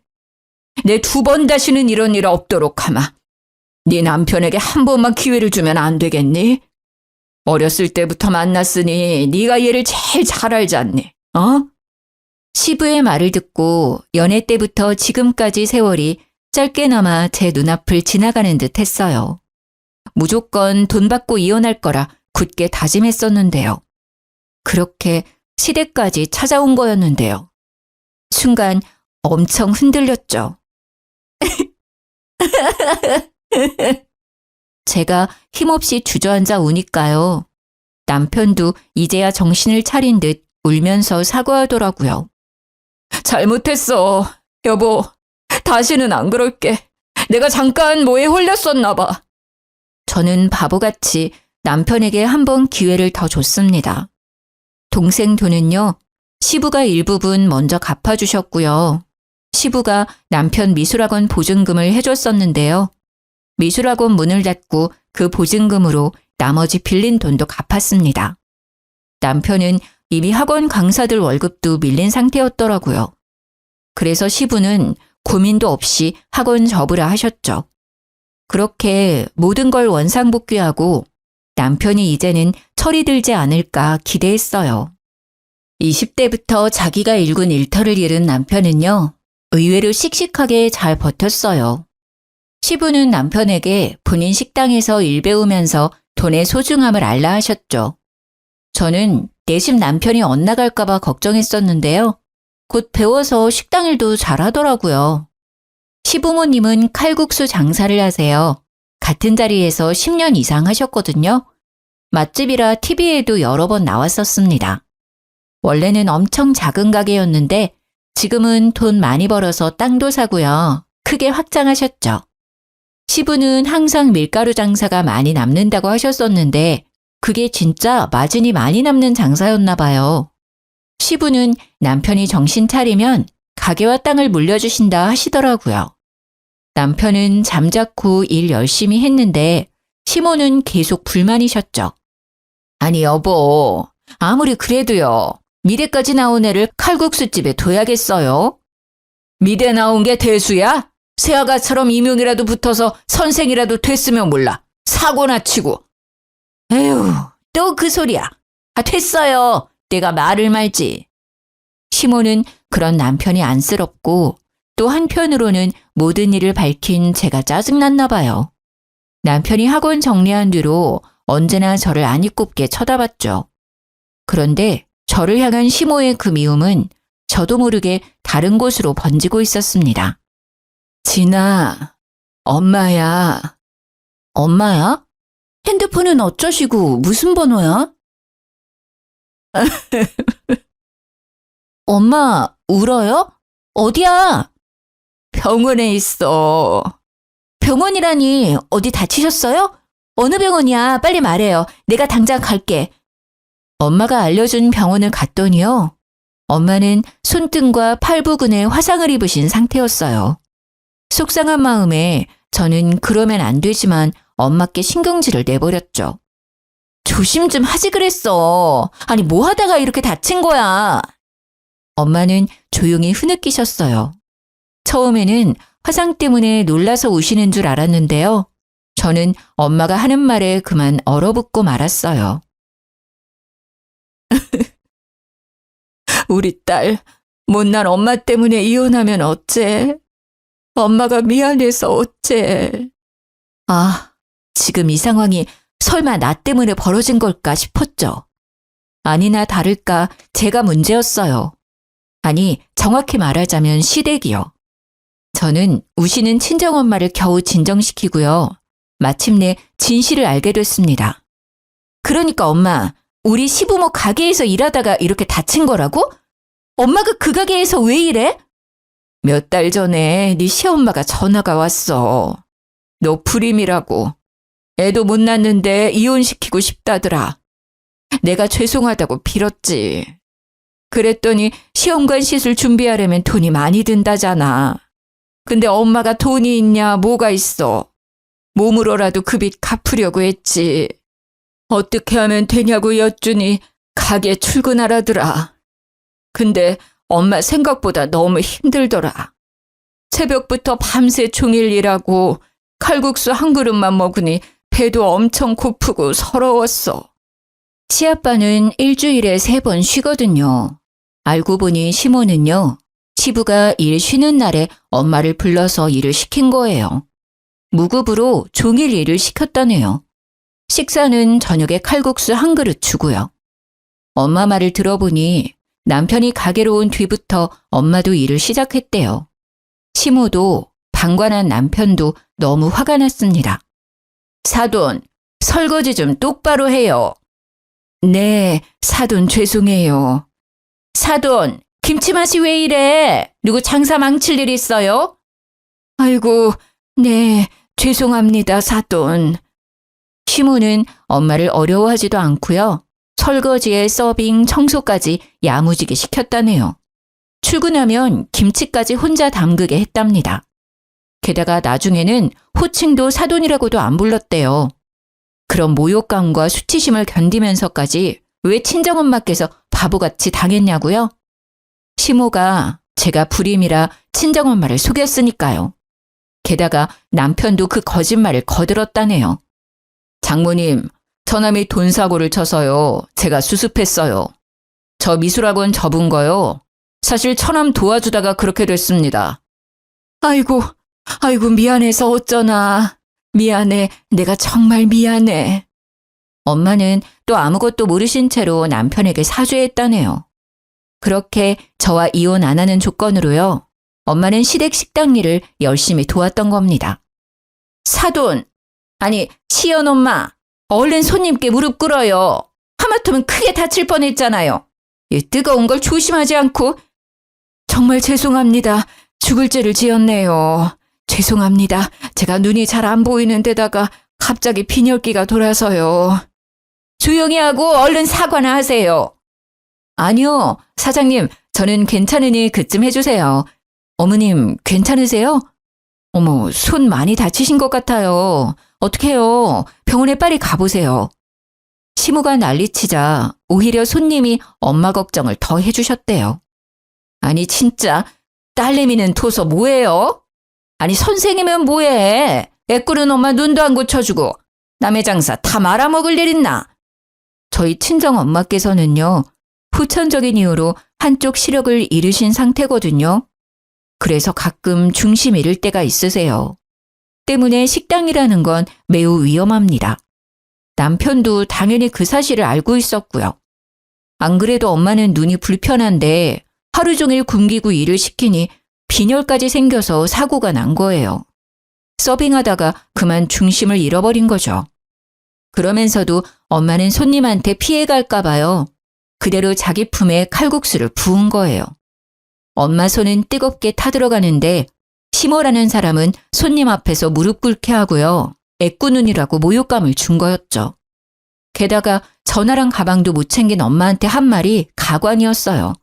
Speaker 1: 내 2번 다시는 이런 일 없도록 하마. 네 남편에게 한 번만 기회를 주면 안 되겠니? 어렸을 때부터 만났으니 네가 얘를 제일 잘 알지 않니? 어? 시부의 말을 듣고 연애 때부터 지금까지 세월이 짧게나마 제 눈앞을 지나가는 듯 했어요. 무조건 돈 받고 이혼할 거라 굳게 다짐했었는데요. 그렇게 시댁까지 찾아온 거였는데요. 순간 엄청 흔들렸죠. 제가 힘없이 주저앉아 우니까요. 남편도 이제야 정신을 차린 듯 울면서 사과하더라고요. 잘못했어. 여보, 다시는 안 그럴게. 내가 잠깐 뭐에 홀렸었나 봐. 저는 바보같이 남편에게 한 번 기회를 더 줬습니다. 동생 돈은요, 시부가 일부분 먼저 갚아주셨고요. 시부가 남편 미술학원 보증금을 해줬었는데요. 미술학원 문을 닫고 그 보증금으로 나머지 빌린 돈도 갚았습니다. 남편은 이미 학원 강사들 월급도 밀린 상태였더라고요. 그래서 시부는 고민도 없이 학원 접으라 하셨죠. 그렇게 모든 걸 원상복귀하고 남편이 이제는 철이 들지 않을까 기대했어요. 20대부터 자기가 일군 일터를 잃은 남편은요, 의외로 씩씩하게 잘 버텼어요. 시부는 남편에게 본인 식당에서 일 배우면서 돈의 소중함을 알라 하셨죠. 저는 내 집 남편이 엇나갈까봐 걱정했었는데요. 곧 배워서 식당 일도 잘하더라고요. 시부모님은 칼국수 장사를 하세요. 같은 자리에서 10년 이상 하셨거든요. 맛집이라 TV에도 여러 번 나왔었습니다. 원래는 엄청 작은 가게였는데 지금은 돈 많이 벌어서 땅도 사고요. 크게 확장하셨죠. 시부는 항상 밀가루 장사가 많이 남는다고 하셨었는데 그게 진짜 마진이 많이 남는 장사였나 봐요. 시부는 남편이 정신 차리면 가게와 땅을 물려주신다 하시더라고요. 남편은 잠자코 일 열심히 했는데 시모는 계속 불만이셨죠. 아니 여보, 아무리 그래도요. 미대까지 나온 애를 칼국수집에 둬야겠어요? 미대 나온 게 대수야? 새아가처럼 임용이라도 붙어서 선생이라도 됐으면 몰라. 사고나 치고. 에휴, 또 그 소리야. 됐어요. 내가 말을 말지. 시모는 그런 남편이 안쓰럽고 또 한편으로는 모든 일을 밝힌 제가 짜증났나 봐요. 남편이 학원 정리한 뒤로 언제나 저를 아니꼽게 쳐다봤죠. 그런데 저를 향한 시모의 그 미움은 저도 모르게 다른 곳으로 번지고 있었습니다. 진아, 엄마야. 엄마야? 핸드폰은 어쩌시고 무슨 번호야? 엄마, 울어요? 어디야? 병원에 있어. 병원이라니 어디 다치셨어요? 어느 병원이야? 빨리 말해요. 내가 당장 갈게. 엄마가 알려준 병원을 갔더니요. 엄마는 손등과 팔 부근에 화상을 입으신 상태였어요. 속상한 마음에 저는 그러면 안 되지만 엄마께 신경질을 내버렸죠. 조심 좀 하지 그랬어. 아니 뭐 하다가 이렇게 다친 거야. 엄마는 조용히 흐느끼셨어요. 처음에는 화상 때문에 놀라서 우시는 줄 알았는데요. 저는 엄마가 하는 말에 그만 얼어붙고 말았어요. 우리 딸, 못난 엄마 때문에 이혼하면 어째? 엄마가 미안해서 어째? 아, 지금 이 상황이 설마 나 때문에 벌어진 걸까 싶었죠. 아니나 다를까 제가 문제였어요. 아니, 정확히 말하자면 시댁이요. 저는 우시는 친정엄마를 겨우 진정시키고요. 마침내 진실을 알게 됐습니다. 그러니까 엄마, 우리 시부모 가게에서 일하다가 이렇게 다친 거라고? 엄마가 그 가게에서 왜 일해? 몇 달 전에 네 시엄마가 전화가 왔어. 너 불임이라고. 애도 못 낳는데 이혼시키고 싶다더라. 내가 죄송하다고 빌었지. 그랬더니 시험관 시술 준비하려면 돈이 많이 든다잖아. 근데 엄마가 돈이 있냐 뭐가 있어. 몸으로라도 그 빚 갚으려고 했지. 어떻게 하면 되냐고 여쭈니 가게 출근하라더라. 근데 엄마 생각보다 너무 힘들더라. 새벽부터 밤새 종일 일하고 칼국수 한 그릇만 먹으니 배도 엄청 고프고 서러웠어. 시아빠는 일주일에 3번 쉬거든요. 알고 보니 시모는요. 시부가 일 쉬는 날에 엄마를 불러서 일을 시킨 거예요. 무급으로 종일 일을 시켰다네요. 식사는 저녁에 칼국수 한 그릇 주고요. 엄마 말을 들어보니 남편이 가게로 온 뒤부터 엄마도 일을 시작했대요. 시모도 방관한 남편도 너무 화가 났습니다. 사돈, 설거지 좀 똑바로 해요. 네, 사돈 죄송해요. 사돈, 김치맛이 왜 이래? 누구 장사 망칠 일 있어요? 아이고, 네, 죄송합니다, 사돈. 시모는 엄마를 어려워하지도 않고요. 설거지에 서빙, 청소까지 야무지게 시켰다네요. 출근하면 김치까지 혼자 담그게 했답니다. 게다가 나중에는 호칭도 사돈이라고도 안 불렀대요. 그런 모욕감과 수치심을 견디면서까지 왜 친정엄마께서 바보같이 당했냐고요? 시모가 제가 불임이라 친정엄마를 속였으니까요. 게다가 남편도 그 거짓말을 거들었다네요. 장모님, 처남이 돈 사고를 쳐서요. 제가 수습했어요. 저 미술학원 접은 거요. 사실 처남 도와주다가 그렇게 됐습니다. 아이고 미안해서 어쩌나. 미안해. 내가 정말 미안해. 엄마는 또 아무것도 모르신 채로 남편에게 사죄했다네요. 그렇게 저와 이혼 안 하는 조건으로요. 엄마는 시댁 식당 일을 열심히 도왔던 겁니다. 사돈, 아니 시연엄마, 얼른 손님께 무릎 꿇어요. 하마터면 크게 다칠 뻔했잖아요. 이 뜨거운 걸 조심하지 않고. 정말 죄송합니다. 죽을 죄를 지었네요. 죄송합니다. 제가 눈이 잘 안 보이는 데다가 갑자기 빈혈기가 돌아서요. 조용히 하고 얼른 사과나 하세요. 아니요, 사장님, 저는 괜찮으니 그쯤 해주세요. 어머님, 괜찮으세요? 어머, 손 많이 다치신 것 같아요. 어떡해요? 병원에 빨리 가보세요. 시무가 난리치자 오히려 손님이 엄마 걱정을 더 해주셨대요. 아니 진짜 딸내미는 둬서 뭐해요? 아니 선생이면 뭐해? 애꾸는 엄마 눈도 안 고쳐주고 남의 장사 다 말아먹을 일 있나? 저희 친정 엄마께서는요. 후천적인 이유로 한쪽 시력을 잃으신 상태거든요. 그래서 가끔 중심 잃을 때가 있으세요. 때문에 식당이라는 건 매우 위험합니다. 남편도 당연히 그 사실을 알고 있었고요. 안 그래도 엄마는 눈이 불편한데 하루 종일 굶기고 일을 시키니 빈혈까지 생겨서 사고가 난 거예요. 서빙하다가 그만 중심을 잃어버린 거죠. 그러면서도 엄마는 손님한테 피해갈까 봐요. 그대로 자기 품에 칼국수를 부은 거예요. 엄마 손은 뜨겁게 타들어가는데 시모라는 사람은 손님 앞에서 무릎 꿇게 하고요. 애꾸눈이라고 모욕감을 준 거였죠. 게다가 전화랑 가방도 못 챙긴 엄마한테 한 말이 가관이었어요.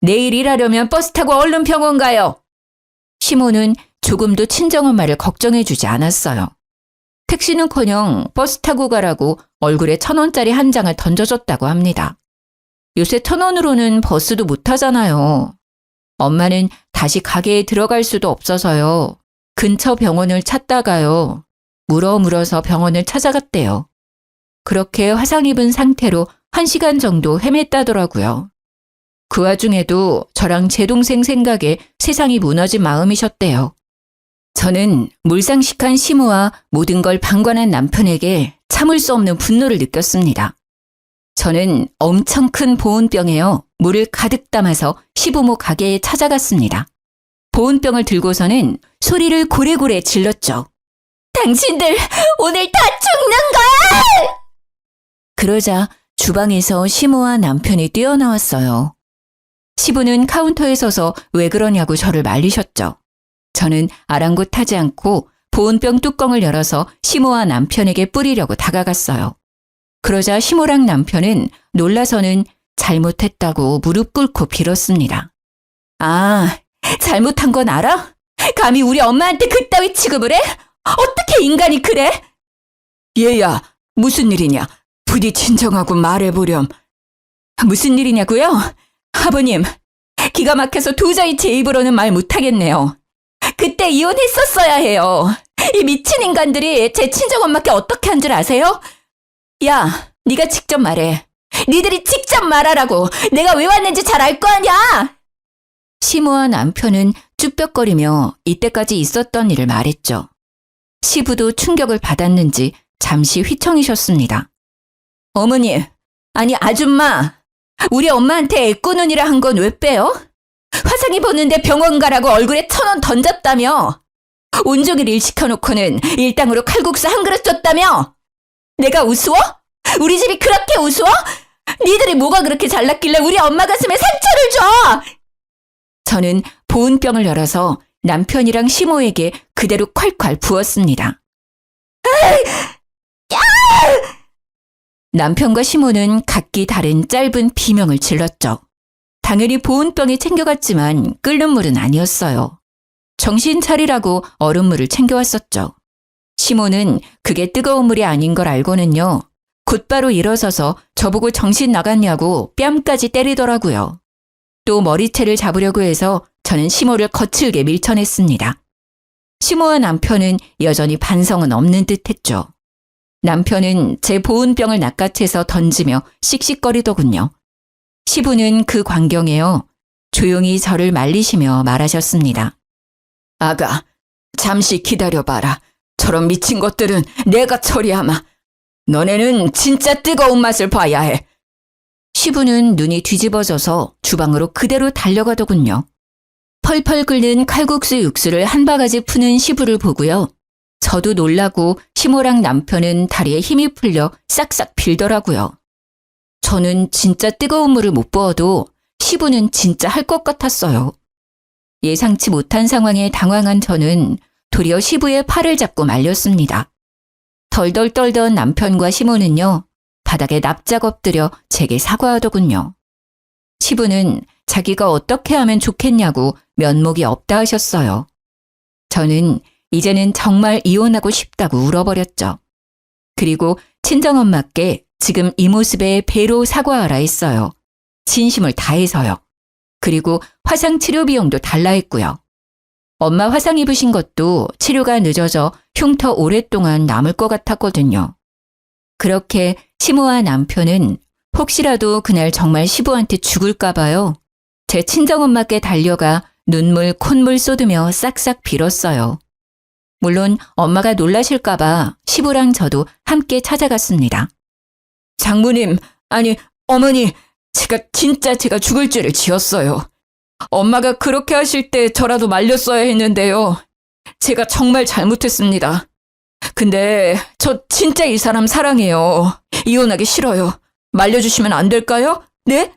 Speaker 1: 내일 일하려면 버스 타고 얼른 병원 가요. 시모는 조금도 친정엄마를 걱정해주지 않았어요. 택시는커녕 버스 타고 가라고 얼굴에 1,000원짜리 한 장을 던져줬다고 합니다. 요새 1,000원으로는 버스도 못 타잖아요. 엄마는 다시 가게에 들어갈 수도 없어서요. 근처 병원을 찾다가요. 물어서 병원을 찾아갔대요. 그렇게 화상 입은 상태로 1시간 정도 헤맸다더라고요. 그 와중에도 저랑 제 동생 생각에 세상이 무너진 마음이셨대요. 저는 물상식한 시무와 모든 걸 방관한 남편에게 참을 수 없는 분노를 느꼈습니다. 저는 엄청 큰 보온병에요. 물을 가득 담아서 시부모 가게에 찾아갔습니다. 보온병을 들고서는 소리를 고래고래 질렀죠. 당신들 오늘 다 죽는 거야! 그러자 주방에서 시모와 남편이 뛰어나왔어요. 시부는 카운터에 서서 왜 그러냐고 저를 말리셨죠. 저는 아랑곳하지 않고 보온병 뚜껑을 열어서 시모와 남편에게 뿌리려고 다가갔어요. 그러자 시모랑 남편은 놀라서는 잘못했다고 무릎 꿇고 빌었습니다. 아, 잘못한 건 알아? 감히 우리 엄마한테 그따위 취급을 해? 어떻게 인간이 그래? 얘야, 무슨 일이냐? 부디 진정하고 말해보렴. 무슨 일이냐고요? 아버님, 기가 막혀서 도저히 제 입으로는 말 못하겠네요. 그때 이혼했었어야 해요. 이 미친 인간들이 제 친정엄마께 어떻게 한 줄 아세요? 야, 네가 직접 말해. 니들이 직접 말하라고. 내가 왜 왔는지 잘 알 거 아냐? 시모와 남편은 쭈뼛거리며 이때까지 있었던 일을 말했죠. 시부도 충격을 받았는지 잠시 휘청이셨습니다. 어머니, 아니 아줌마, 우리 엄마한테 애꾸눈이라 한 건 왜 빼요? 화상 입었는데 병원 가라고 얼굴에 1,000원 던졌다며. 온종일 일 시켜놓고는 일당으로 칼국수 한 그릇 줬다며. 내가 우스워? 우리 집이 그렇게 우스워? 니들이 뭐가 그렇게 잘났길래 우리 엄마 가슴에 상처를 줘? 저는 보온병을 열어서 남편이랑 시모에게 그대로 콸콸 부었습니다. 남편과 시모는 각기 다른 짧은 비명을 질렀죠. 당연히 보온병에 챙겨갔지만 끓는 물은 아니었어요. 정신 차리라고 얼음물을 챙겨왔었죠. 시모는 그게 뜨거운 물이 아닌 걸 알고는요. 곧바로 일어서서 저보고 정신 나갔냐고 뺨까지 때리더라고요. 또 머리채를 잡으려고 해서 저는 시모를 거칠게 밀쳐냈습니다. 시모와 남편은 여전히 반성은 없는 듯 했죠. 남편은 제 보온병을 낚아채서 던지며 씩씩거리더군요. 시부는 그 광경에요. 조용히 저를 말리시며 말하셨습니다. 아가, 잠시 기다려봐라. 저런 미친 것들은 내가 처리하마. 너네는 진짜 뜨거운 맛을 봐야 해. 시부는 눈이 뒤집어져서 주방으로 그대로 달려가더군요. 펄펄 끓는 칼국수 육수를 한 바가지 푸는 시부를 보고요. 저도 놀라고 시모랑 남편은 다리에 힘이 풀려 싹싹 빌더라고요. 저는 진짜 뜨거운 물을 못 부어도 시부는 진짜 할 것 같았어요. 예상치 못한 상황에 당황한 저는 도리어 시부의 팔을 잡고 말렸습니다. 덜덜 떨던 남편과 시모는요, 바닥에 납작 엎드려 제게 사과하더군요. 시부는 자기가 어떻게 하면 좋겠냐고 면목이 없다 하셨어요. 저는 이제는 정말 이혼하고 싶다고 울어버렸죠. 그리고 친정엄마께 지금 이 모습에 배로 사과하라 했어요. 진심을 다해서요. 그리고 화상 치료 비용도 달라 했고요. 엄마 화상 입으신 것도 치료가 늦어져 흉터 오랫동안 남을 것 같았거든요. 그렇게 시모와 남편은 혹시라도 그날 정말 시부한테 죽을까 봐요. 제 친정엄마께 달려가 눈물 콧물 쏟으며 싹싹 빌었어요. 물론 엄마가 놀라실까 봐 시부랑 저도 함께 찾아갔습니다. 장모님, 아니 어머니, 제가 죽을 죄를 지었어요. 엄마가 그렇게 하실 때 저라도 말렸어야 했는데요. 제가 정말 잘못했습니다. 근데 저 진짜 이 사람 사랑해요. 이혼하기 싫어요. 말려주시면 안 될까요? 네?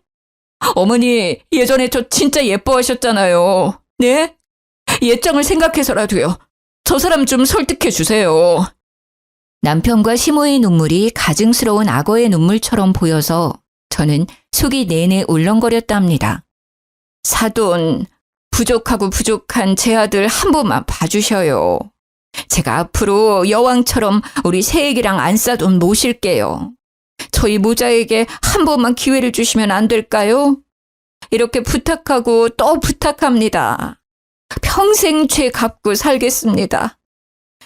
Speaker 1: 어머니, 예전에 저 진짜 예뻐하셨잖아요. 네? 예정을 생각해서라도요. 저 사람 좀 설득해 주세요. 남편과 시모의 눈물이 가증스러운 악어의 눈물처럼 보여서 저는 속이 내내 울렁거렸답니다. 사돈, 부족한 제 아들 한 번만 봐주셔요. 제가 앞으로 여왕처럼 우리 새애기랑 안싸돈 모실게요. 저희 모자에게 한 번만 기회를 주시면 안 될까요? 이렇게 부탁하고 또 부탁합니다. 평생 죄 갚고 살겠습니다.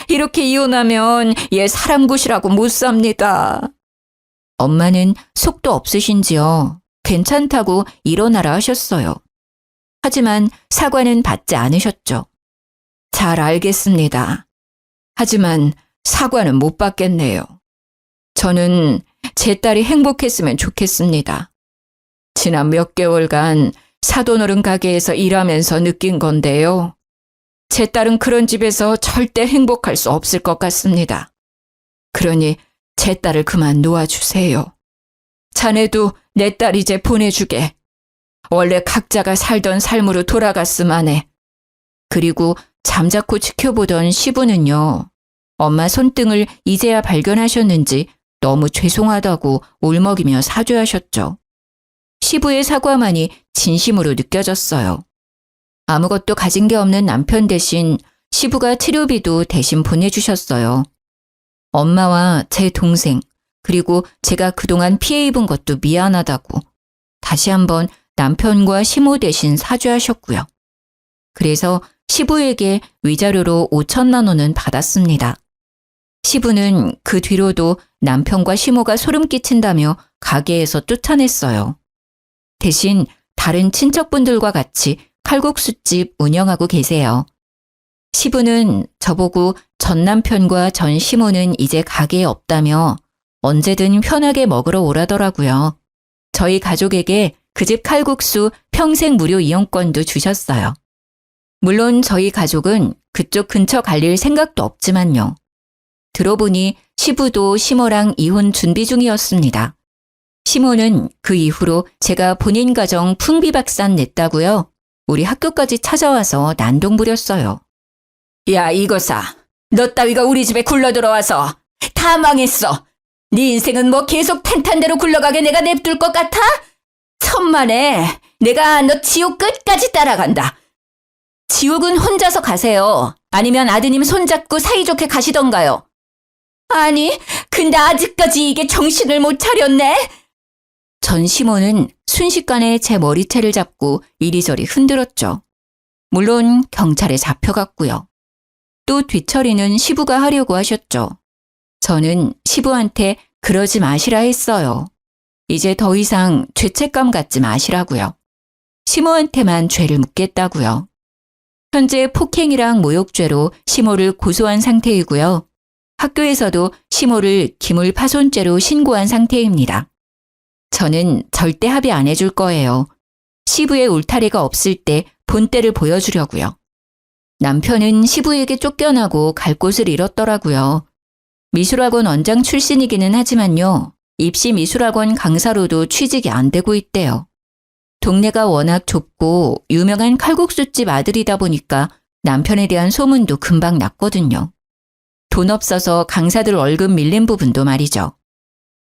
Speaker 1: 이렇게 이혼하면 얘 사람 굿이라고 못 삽니다. 엄마는 속도 없으신지요. 괜찮다고 일어나라 하셨어요. 하지만 사과는 받지 않으셨죠. 잘 알겠습니다. 하지만 사과는 못 받겠네요. 저는 제 딸이 행복했으면 좋겠습니다. 지난 몇 개월간 사돈어른 가게에서 일하면서 느낀 건데요. 제 딸은 그런 집에서 절대 행복할 수 없을 것 같습니다. 그러니 제 딸을 그만 놓아주세요. 자네도 내 딸 이제 보내주게. 원래 각자가 살던 삶으로 돌아갔으만 해. 그리고 잠자코 지켜보던 시부는요. 엄마 손등을 이제야 발견하셨는지 너무 죄송하다고 울먹이며 사죄하셨죠. 시부의 사과만이 진심으로 느껴졌어요. 아무것도 가진 게 없는 남편 대신 시부가 치료비도 대신 보내주셨어요. 엄마와 제 동생, 그리고 제가 그동안 피해 입은 것도 미안하다고 다시 한번 남편과 시모 대신 사죄하셨고요. 그래서 시부에게 위자료로 5천만 원은 받았습니다. 시부는 그 뒤로도 남편과 시모가 소름 끼친다며 가게에서 쫓아냈어요. 대신 다른 친척분들과 같이 칼국수집 운영하고 계세요. 시부는 저보고 전 남편과 전 시모는 이제 가게에 없다며 언제든 편하게 먹으러 오라더라고요. 저희 가족에게 그 집 칼국수 평생 무료 이용권도 주셨어요. 물론 저희 가족은 그쪽 근처 갈릴 생각도 없지만요. 들어보니 시부도 시모랑 이혼 준비 중이었습니다. 시모는 그 이후로 제가 본인 가정 풍비박산 냈다고요. 우리 학교까지 찾아와서 난동 부렸어요. 야, 이거사. 너 따위가 우리 집에 굴러 들어와서 다 망했어. 네 인생은 뭐 계속 탄탄대로 굴러가게 내가 냅둘 것 같아? 천만에 내가 너 지옥 끝까지 따라간다. 지옥은 혼자서 가세요. 아니면 아드님 손잡고 사이좋게 가시던가요. 아니, 근데 아직까지 이게 정신을 못 차렸네. 전 시모는 순식간에 제 머리채를 잡고 이리저리 흔들었죠. 물론 경찰에 잡혀갔고요. 또 뒤처리는 시부가 하려고 하셨죠. 저는 시부한테 그러지 마시라 했어요. 이제 더 이상 죄책감 갖지 마시라고요. 시모한테만 죄를 묻겠다고요. 현재 폭행이랑 모욕죄로 시모를 고소한 상태이고요. 학교에서도 시모를 기물파손죄로 신고한 상태입니다. 저는 절대 합의 안 해줄 거예요. 시부의 울타리가 없을 때 본때를 보여주려고요. 남편은 시부에게 쫓겨나고 갈 곳을 잃었더라고요. 미술학원 원장 출신이기는 하지만요. 입시 미술학원 강사로도 취직이 안 되고 있대요. 동네가 워낙 좁고 유명한 칼국수집 아들이다 보니까 남편에 대한 소문도 금방 났거든요. 돈 없어서 강사들 월급 밀린 부분도 말이죠.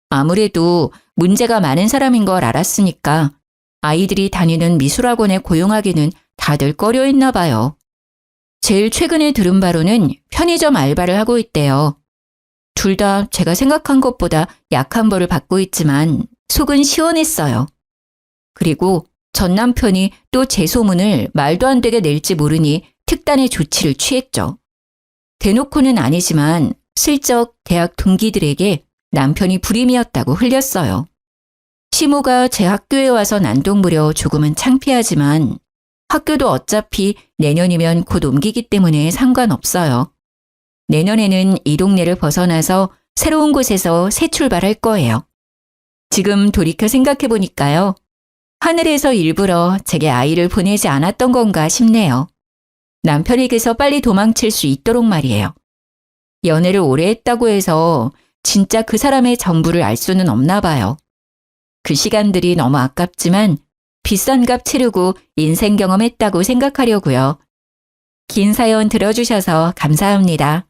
Speaker 1: 아무래도 문제가 많은 사람인 걸 알았으니까 아이들이 다니는 미술학원에 고용하기는 다들 꺼려했나 봐요. 제일 최근에 들은 바로는 편의점 알바를 하고 있대요. 둘 다 제가 생각한 것보다 약한 벌을 받고 있지만 속은 시원했어요. 그리고 전 남편이 또 제 소문을 말도 안 되게 낼지 모르니 특단의 조치를 취했죠. 대놓고는 아니지만 슬쩍 대학 동기들에게 남편이 불임이었다고 흘렸어요. 시모가 제 학교에 와서 난동부려 조금은 창피하지만 학교도 어차피 내년이면 곧 옮기기 때문에 상관없어요. 내년에는 이 동네를 벗어나서 새로운 곳에서 새 출발할 거예요. 지금 돌이켜 생각해보니까요. 하늘에서 일부러 제게 아이를 보내지 않았던 건가 싶네요. 남편에게서 빨리 도망칠 수 있도록 말이에요. 연애를 오래 했다고 해서 진짜 그 사람의 전부를 알 수는 없나 봐요. 그 시간들이 너무 아깝지만 비싼 값 치르고 인생 경험했다고 생각하려고요. 긴 사연 들어주셔서 감사합니다.